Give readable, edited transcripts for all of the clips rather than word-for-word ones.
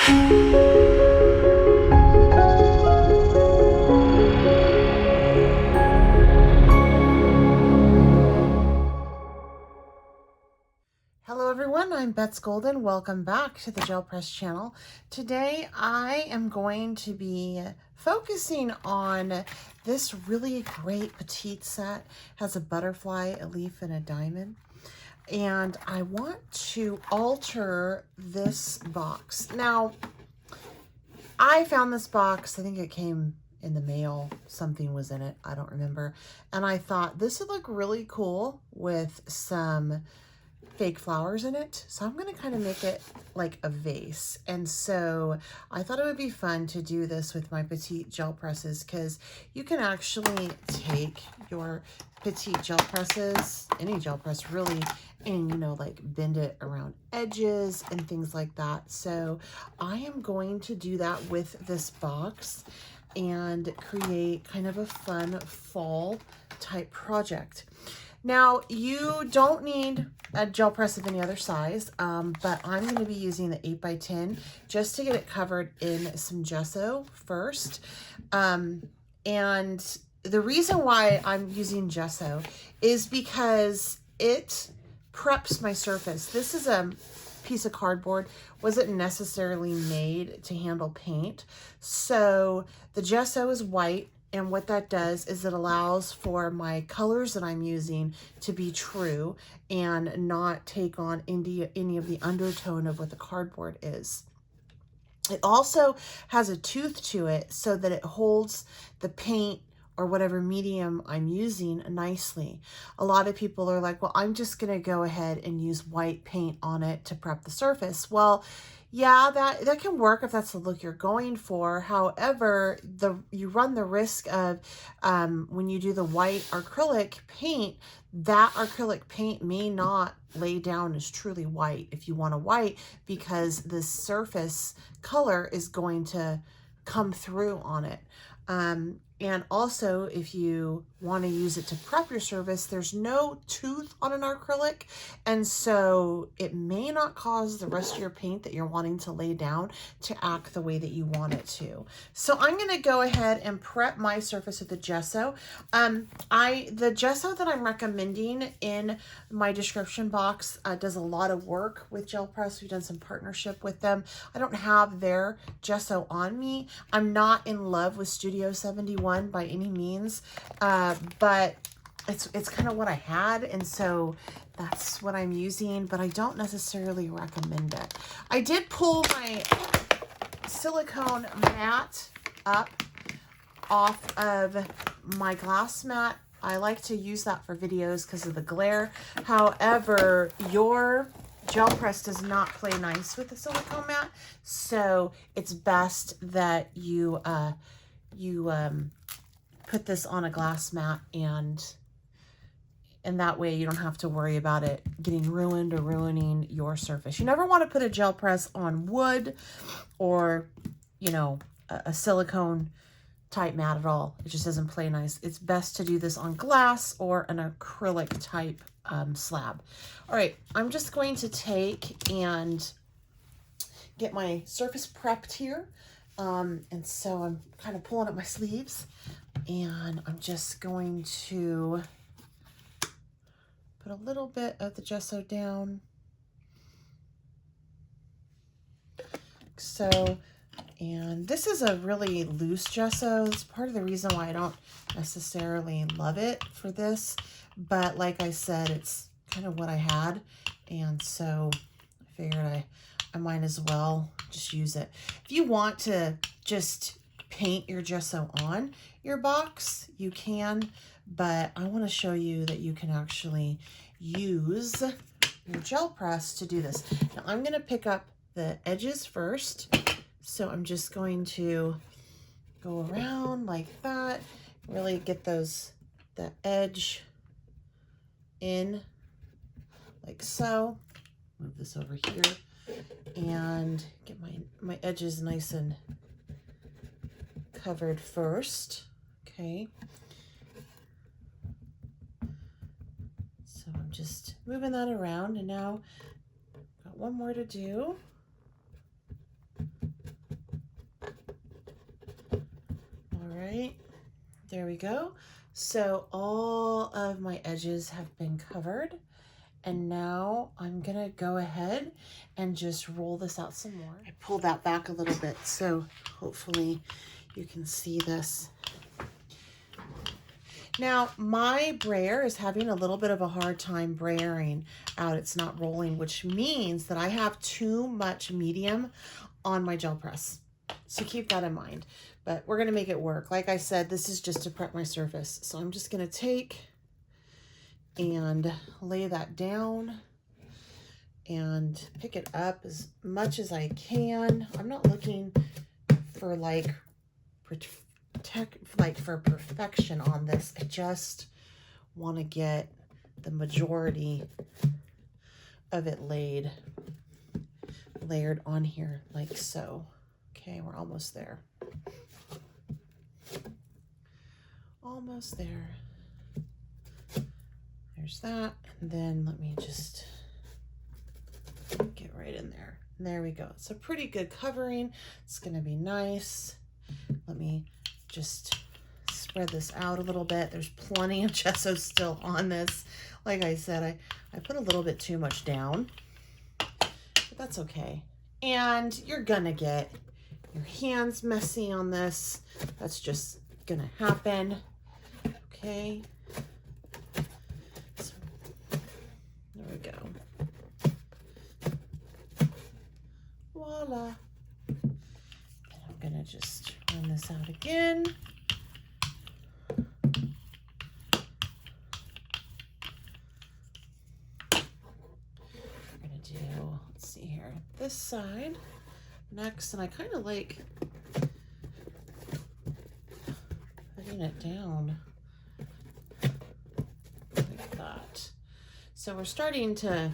Hello everyone, I'm Bets Golden. Welcome back to the Gel Press channel. Today I am going to be focusing on this really great Petite set. It has a butterfly, a leaf, and a diamond. And I want to alter this box. Now, I found this box, I think it came in the mail, something was in it, I don't remember. And I thought this would look really cool with some fake flowers in it. So I'm going to kind of make it like a vase. And so I thought it would be fun to do this with my Petite gel presses, because you can actually take your Petite gel presses, any gel press really, and, you know, like bend it around edges and things like that. So I am going to do that with this box and create kind of a fun fall type project. Now, you don't need a gel press of any other size, but I'm going to be using the 8x10 just to get it covered in some gesso first. And the reason why I'm using gesso is because it preps my surface. This is a piece of cardboard, wasn't necessarily made to handle paint. So the gesso is white. And what that does is it allows for my colors that I'm using to be true and not take on any of the undertone of what the cardboard is. It also has a tooth to it so that it holds the paint or whatever medium I'm using nicely. A lot of people are like, well, I'm just gonna go ahead and use white paint on it to prep the surface. Well, yeah, that can work if that's the look you're going for. However, you run the risk of when you do the white acrylic paint, that acrylic paint may not lay down as truly white if you want a white, because the surface color is going to come through on it. And also, if you want to use it to prep your surface, there's no tooth on an acrylic, and so it may not cause the rest of your paint that you're wanting to lay down to act the way that you want it to. So I'm going to go ahead and prep my surface with the gesso. The gesso that I'm recommending in my description box does a lot of work with Gel Press. We've done some partnership with them. I don't have their gesso on me. I'm not in love with Studio 71 by any means, but it's kind of what I had, and so that's what I'm using, but I don't necessarily recommend it. I did pull my silicone mat up off of my glass mat. I like to use that for videos because of the glare. However, your gel press does not play nice with the silicone mat, so it's best that you put this on a glass mat, and that way you don't have to worry about it getting ruined or ruining your surface. You never want to put a gel press on wood or, you know, a silicone type mat at all. It just doesn't play nice. It's best to do this on glass or an acrylic type slab. All right, I'm just going to take and get my surface prepped here. And so I'm kind of pulling up my sleeves, and I'm just going to put a little bit of the gesso down. So, and this is a really loose gesso. It's part of the reason why I don't necessarily love it for this, but like I said, it's kind of what I had, and so I figured I might as well just use it. If you want to just paint your gesso on your box, you can, but I want to show you that you can actually use your gel press to do this. Now I'm going to pick up the edges first. So I'm just going to go around like that, really get the edge in like so. Move this over here and get my edges nice and covered first. Okay. So I'm just moving that around, and now got one more to do. right, there we go. So all of my edges have been covered. And now I'm gonna go ahead and just roll this out some more. I pulled that back a little bit, so hopefully you can see this. Now, my brayer is having a little bit of a hard time brayering out. It's not rolling, which means that I have too much medium on my gel press. So keep that in mind. But we're gonna make it work. Like I said, this is just to prep my surface. So I'm just gonna take and lay that down and pick it up as much as I can. I'm not looking for for perfection on this. I just want to get the majority of it layered on here like so. Okay, we're almost there. Almost there. There's that. And then let me just get right in there. And there we go. It's a pretty good covering. It's going to be nice. Let me just spread this out a little bit. There's plenty of gesso still on this. Like I said, I put a little bit too much down, but that's okay. And you're gonna get your hands messy on this. That's just gonna happen. Okay. So, there we go. Voila. And I'm gonna just run this out again. We're gonna do, let's see here, this side next, and I kind of like putting it down like that. So we're starting to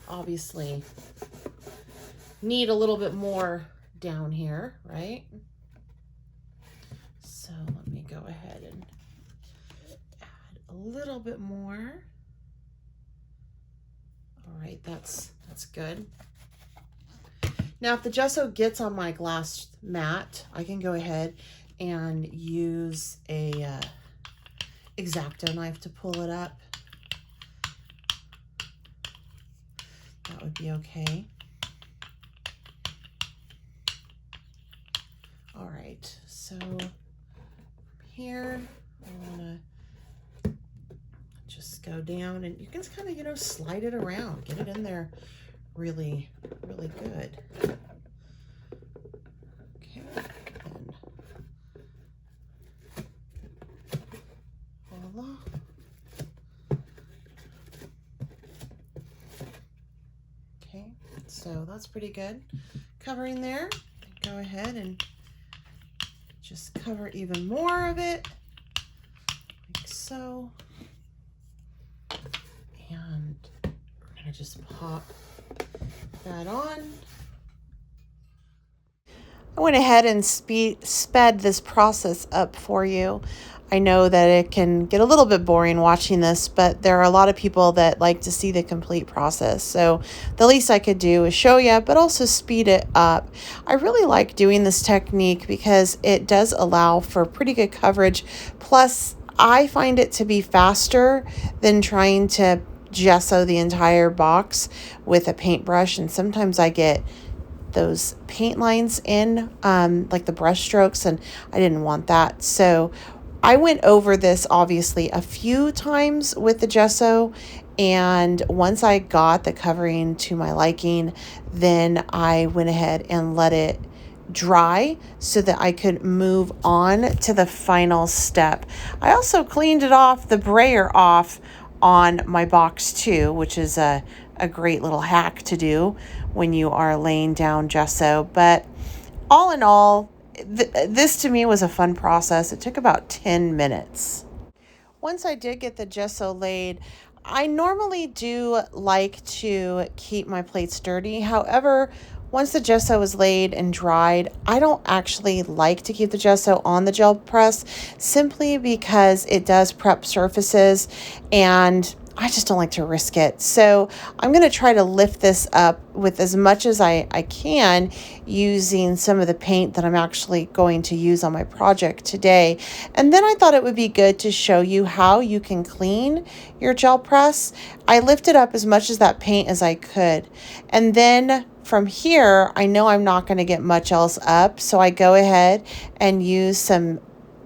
obviously need a little bit more down here, right? So let me go ahead and add a little bit more. All right, that's good. Now, if the gesso gets on my glass mat, I can go ahead and use a X-Acto knife to pull it up. That would be okay. All right, so here I want to just go down, and you can kind of, you know, slide it around, get it in there really, really good. Okay, and voila. Okay, so that's pretty good. Covering there, go ahead and just cover even more of it, like so. And we're gonna just pop that on. I went ahead and sped this process up for you. I know that it can get a little bit boring watching this, but there are a lot of people that like to see the complete process. So the least I could do is show you, but also speed it up. I really like doing this technique because it does allow for pretty good coverage. Plus, I find it to be faster than trying to gesso the entire box with a paintbrush. And sometimes I get those paint lines in, like the brush strokes, and I didn't want that. So I went over this obviously a few times with the gesso, and once I got the covering to my liking, then I went ahead and let it dry so that I could move on to the final step. I also cleaned it off, the brayer off on my box too, which is a great little hack to do when you are laying down gesso. But all in all, this to me was a fun process. It took about 10 minutes. Once I did get the gesso laid, I normally do like to keep my plates dirty. However, once the gesso is laid and dried, I don't actually like to keep the gesso on the gel press simply because it does prep surfaces, and I just don't like to risk it. So I'm going to try to lift this up with as much as I can using some of the paint that I'm actually going to use on my project today. And then I thought it would be good to show you how you can clean your gel press. I lifted up as much of that paint as I could. And then from here, I know I'm not going to get much else up. So I go ahead and use some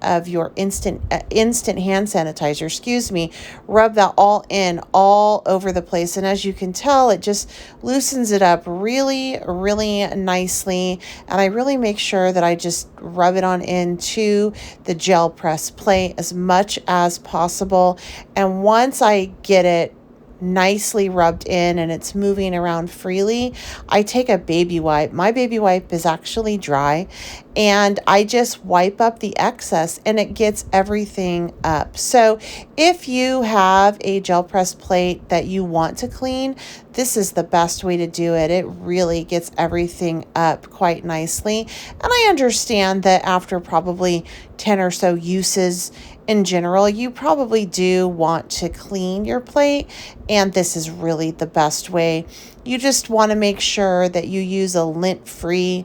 of your instant hand sanitizer, rub that all over the place. And as you can tell, it just loosens it up really, really nicely. And I really make sure that I just rub it on into the gel press plate as much as possible. And once I get it nicely rubbed in and it's moving around freely, I take a baby wipe. My baby wipe is actually dry, and I just wipe up the excess and it gets everything up. So if you have a gel press plate that you want to clean, this is the best way to do it. It really gets everything up quite nicely. And I understand that after probably 10 or so uses in general, you probably do want to clean your plate, and this is really the best way. You just want to make sure that you use a lint-free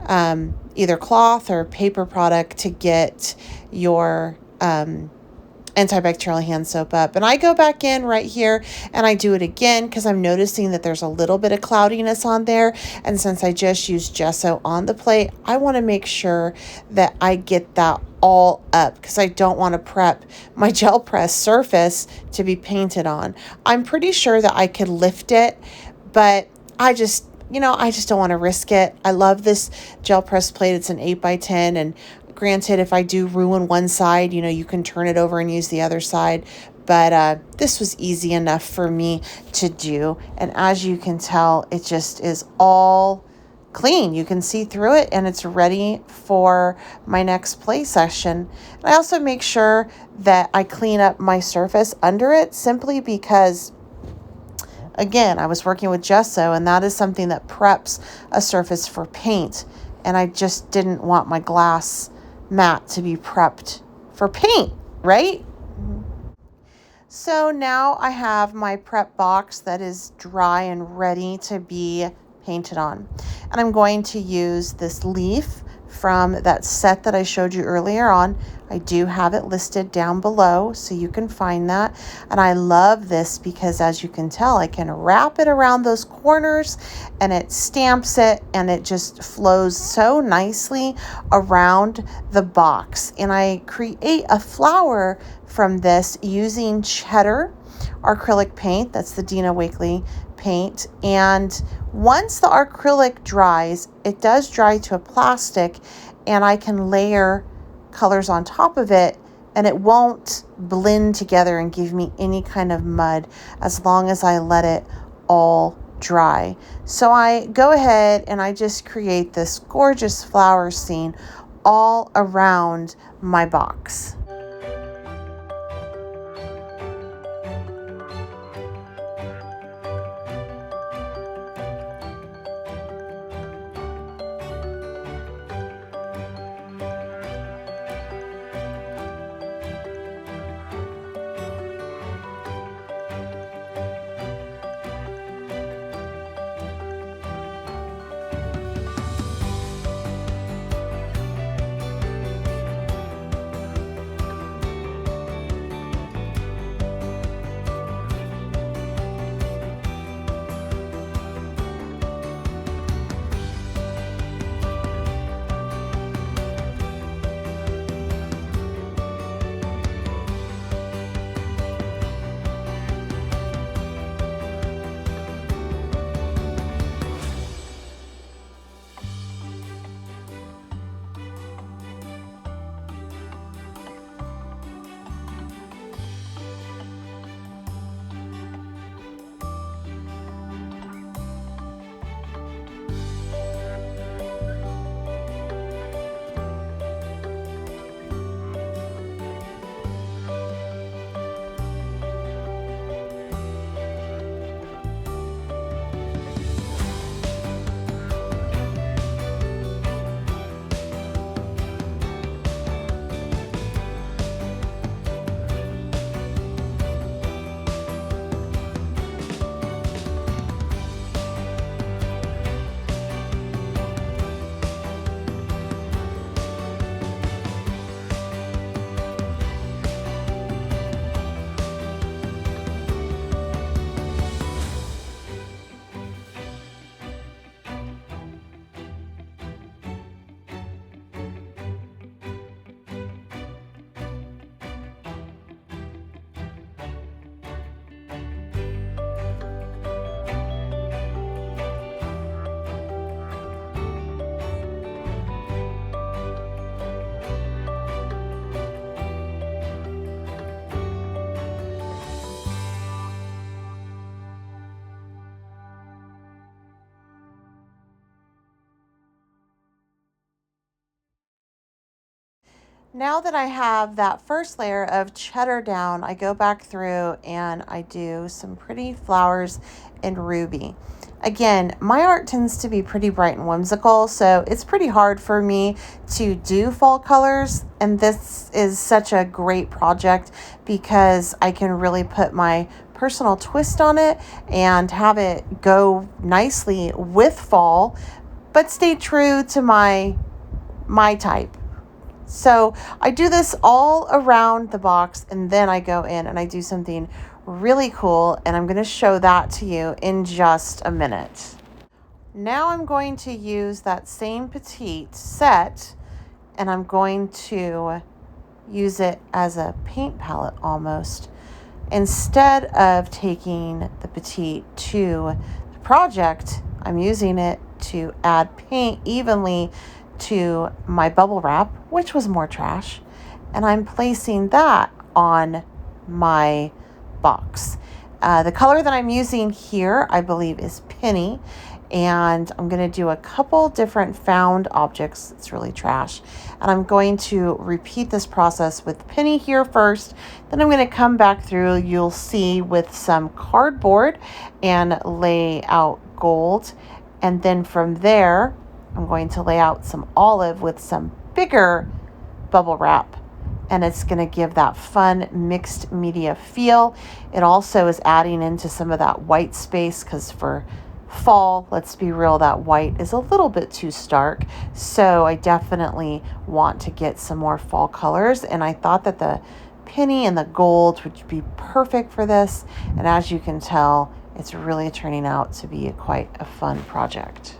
either cloth or paper product to get your antibacterial hand soap up. And I go back in right here and I do it again because I'm noticing that there's a little bit of cloudiness on there. And since I just used gesso on the plate, I want to make sure that I get that all up because I don't want to prep my gel press surface to be painted on. I'm pretty sure that I could lift it, but I just don't want to risk it. I love this gel press plate. It's an 8x10, and granted, if I do ruin one side, you can turn it over and use the other side. But this was easy enough for me to do. And as you can tell, it just is all clean. You can see through it and it's ready for my next play session. And I also make sure that I clean up my surface under it simply because, again, I was working with gesso, and that is something that preps a surface for paint. And I just didn't want my glass mat to be prepped for paint, right? So now I have my prep box that is dry and ready to be painted on. And I'm going to use this leaf from that set that I showed you earlier on. I do have it listed down below so you can find that. And I love this because, as you can tell, I can wrap it around those corners and it stamps it and it just flows so nicely around the box. And I create a flower from this using Cheddar acrylic paint. That's the Dina Wakley paint. And once the acrylic dries, it does dry to a plastic, and I can layer colors on top of it and it won't blend together and give me any kind of mud as long as I let it all dry. So I go ahead and I just create this gorgeous flower scene all around my box. Now that I have that first layer of cheddar down, I go back through and I do some pretty flowers and ruby. Again, my art tends to be pretty bright and whimsical, so it's pretty hard for me to do fall colors. And this is such a great project because I can really put my personal twist on it and have it go nicely with fall, but stay true to my type. So I do this all around the box, and then I go in and I do something really cool, and I'm going to show that to you in just a minute. Now I'm going to use that same Petite set, and I'm going to use it as a paint palette almost. Instead of taking the Petite to the project, I'm using it to add paint evenly to my bubble wrap, which was more trash, and I'm placing that on my box. The color that I'm using here, I believe, is Penny, and I'm going to do a couple different found objects. It's really trash, and I'm going to repeat this process with Penny here first. Then I'm going to come back through, you'll see, with some cardboard and lay out gold, and then from there I'm going to lay out some olive with some bigger bubble wrap, and it's going to give that fun mixed media feel. It also is adding into some of that white space, because for fall, let's be real, that white is a little bit too stark. So I definitely want to get some more fall colors, and I thought that the penny and the gold would be perfect for this. And as you can tell, it's really turning out to be quite a fun project.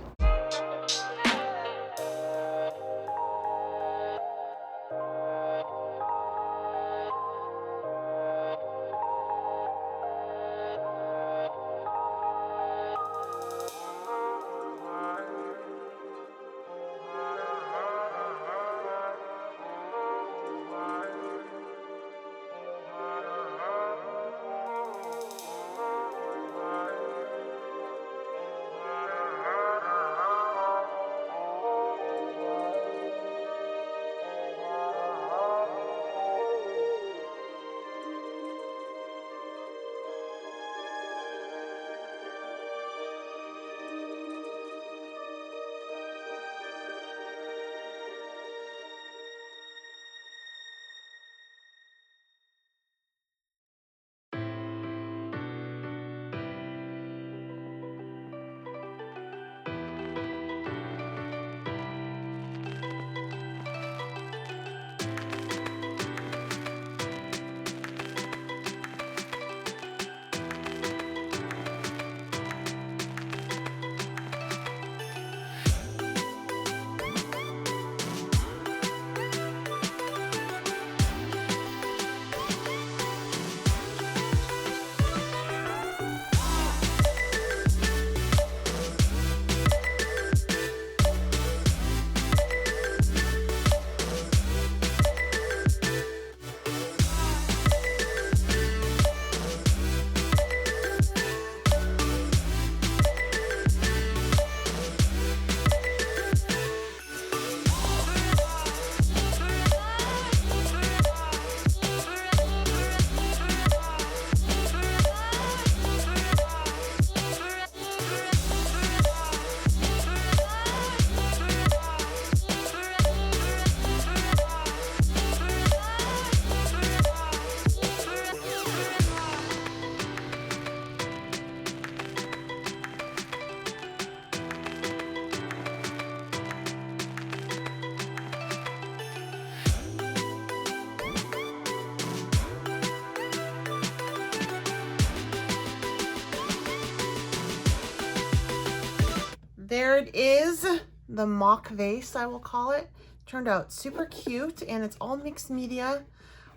There it is, the mock vase, I will call it. Turned out super cute, and it's all mixed media.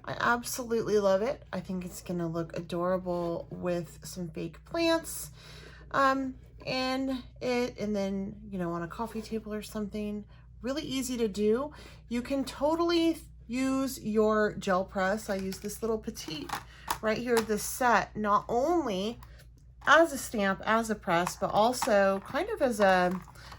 I absolutely love it. I think it's gonna look adorable with some fake plants and then, you know, on a coffee table or something. Really easy to do. You can totally use your gel press. I use this little Petite right here, this set, not only as a stamp, as a press, but also kind of as a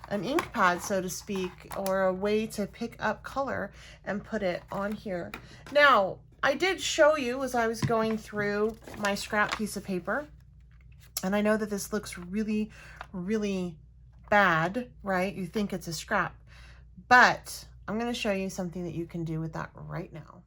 an ink pad, so to speak, or a way to pick up color and put it on here. Now, I did show you as I was going through my scrap piece of paper, and I know that this looks really, really bad, right? You think it's a scrap, but I'm going to show you something that you can do with that right now.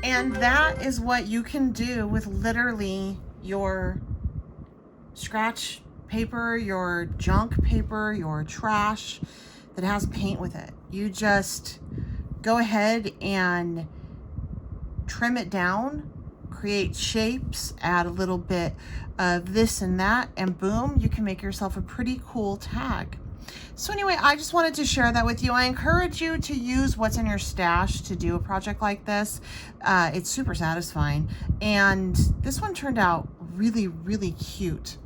And that is what you can do with literally your scratch paper, your junk paper, your trash that has paint with it. You just go ahead and trim it down, create shapes, add a little bit of this and that, and boom, you can make yourself a pretty cool tag. So anyway, I just wanted to share that with you. I encourage you to use what's in your stash to do a project like this. It's super satisfying. And this one turned out really, really cute.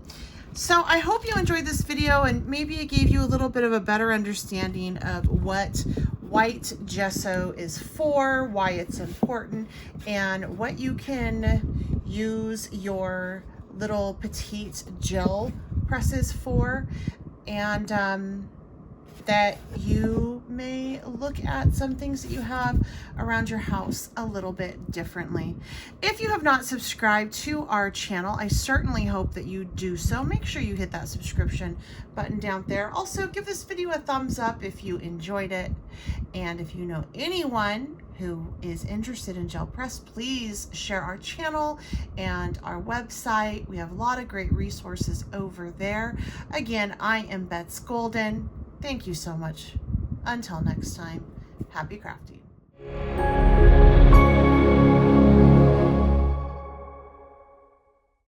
So I hope you enjoyed this video, and maybe it gave you a little bit of a better understanding of what white gesso is for, why it's important, and what you can use your little Petites gel presses for. And that you may look at some things that you have around your house a little bit differently. If you have not subscribed to our channel, I certainly hope that you do so. Make sure you hit that subscription button down there. Also, give this video a thumbs up if you enjoyed it. And if you know anyone who is interested in gel press, please share our channel and our website. We have a lot of great resources over there. Again, I am Bets Golden. Thank you so much. Until next time, happy crafting.